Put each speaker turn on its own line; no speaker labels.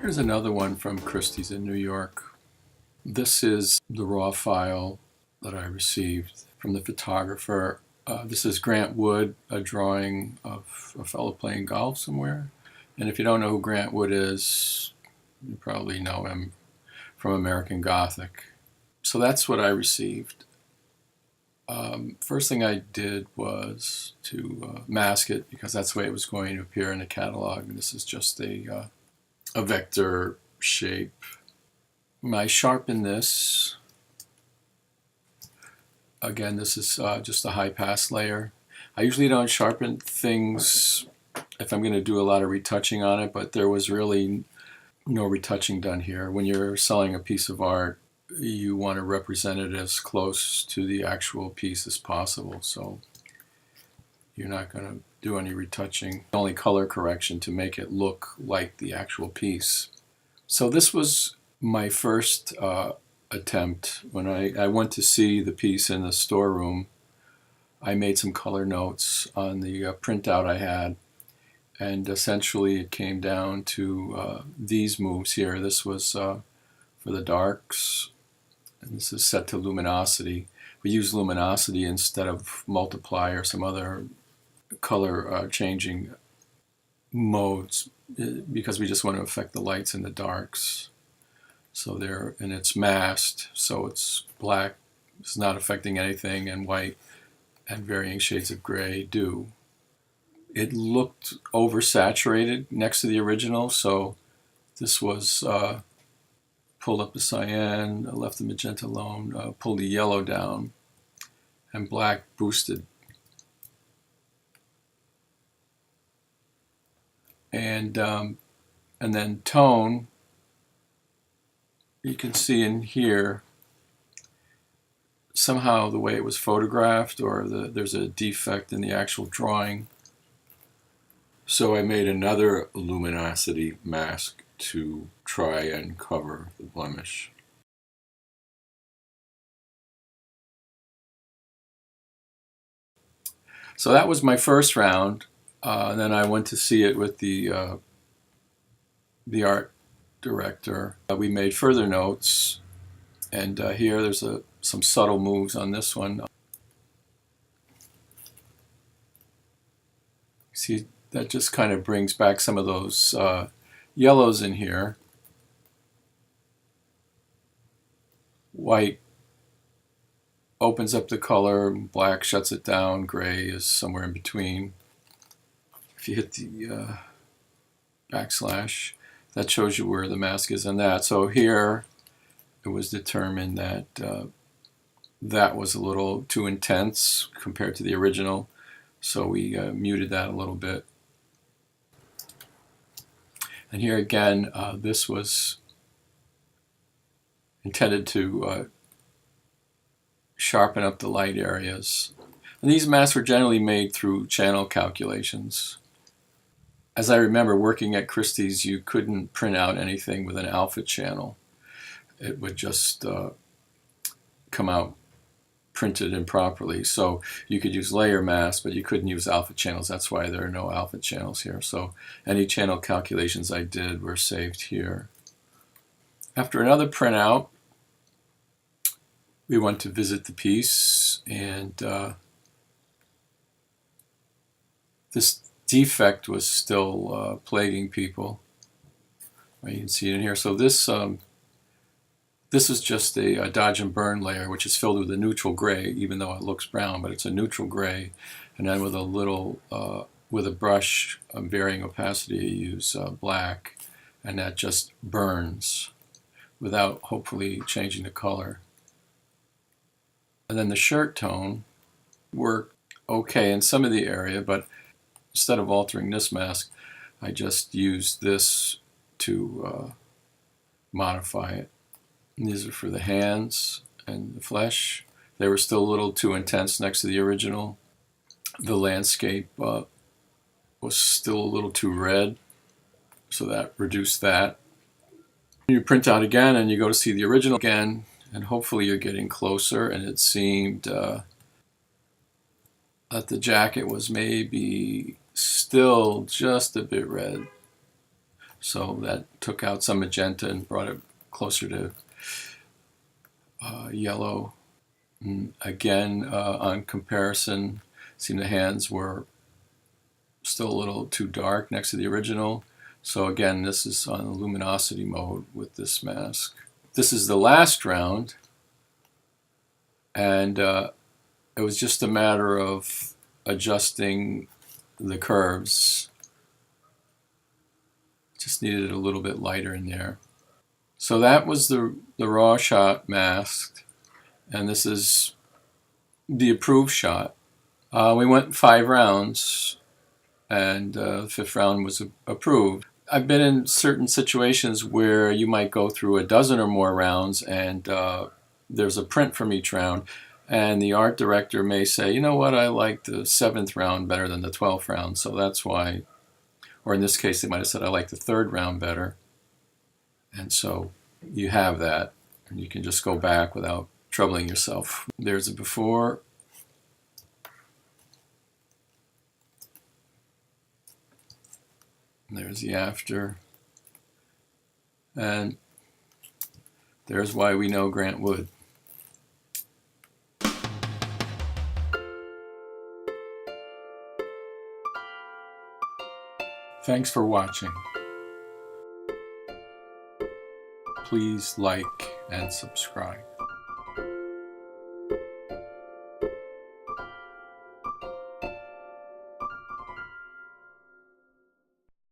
Here's another one from Christie's in New York. This is the raw file that I received from the photographer. This is Grant Wood, a drawing of a fellow playing golf somewhere. And if you don't know who Grant Wood is, you probably know him from American Gothic. So that's what I received. First thing I did was to mask it because that's the way it was going to appear in the catalog. And this is just a vector shape. I sharpen this. Again, this is just a high pass layer. I usually don't sharpen things if I'm going to do a lot of retouching on it, but there was really no retouching done here. When you're selling a piece of art, you want to represent it as close to the actual piece as possible. So you're not going to do any retouching, only color correction to make it look like the actual piece. So this was my first attempt. When I went to see the piece in the storeroom, I made some color notes on the printout I had, and essentially it came down to these moves here. This was for the darks, and this is set to luminosity. We use luminosity instead of multiply or some other color changing modes because we just want to affect the lights and the darks. So there, and it's masked, so it's black, it's not affecting anything, and white and varying shades of gray do. It looked oversaturated next to the original, so this was pulled up the cyan, left the magenta alone, pulled the yellow down, and black boosted. And then tone, you can see in here somehow the way it was photographed, or there's a defect in the actual drawing. So I made another luminosity mask to try and cover the blemish. So that was my first round. And then I went to see it with the art director. We made further notes, and here there's some subtle moves on this one. See, that just kind of brings back some of those yellows in here. White opens up the color, black shuts it down, gray is somewhere in between. If you hit the backslash, that shows you where the mask is in that. So here it was determined that that was a little too intense compared to the original, so we muted that a little bit. And here again, this was intended to sharpen up the light areas. And these masks were generally made through channel calculations. As I remember, working at Christie's, you couldn't print out anything with an alpha channel. It would just come out printed improperly. So you could use layer masks, but you couldn't use alpha channels. That's why there are no alpha channels here. So any channel calculations I did were saved here. After another printout, we went to visit the piece, and this defect was still plaguing people. You can see it in here. So this is just a dodge and burn layer, which is filled with a neutral gray, even though it looks brown, but it's a neutral gray. And then with a little, with a brush of varying opacity, you use black, and that just burns without hopefully changing the color. And then the shirt tone worked okay in some of the area, but instead of altering this mask, I just used this to modify it. And these are for the hands and the flesh. They were still a little too intense next to the original. The landscape was still a little too red, so that reduced that. You print out again and you go to see the original again, and hopefully you're getting closer, and it seemed that the jacket was maybe still just a bit red. So that took out some magenta and brought it closer to yellow. And again, on comparison, it seemed the hands were still a little too dark next to the original. So again, this is on the luminosity mode with this mask. This is the last round, and it was just a matter of adjusting the curves. Just needed it a little bit lighter in there. So that was the raw shot masked, and this is the approved shot. We went 5 rounds, and the 5th round was approved. I've been in certain situations where you might go through a dozen or more rounds, and there's a print from each round, and the art director may say, you know what, I like the 7th round better than the 12th round, so that's why, or in this case they might have said I like the 3rd round better. And so you have that, and you can just go back without troubling yourself. There's a before. There's the after. And there's why we know Grant Wood. Thanks for watching. Please like and subscribe.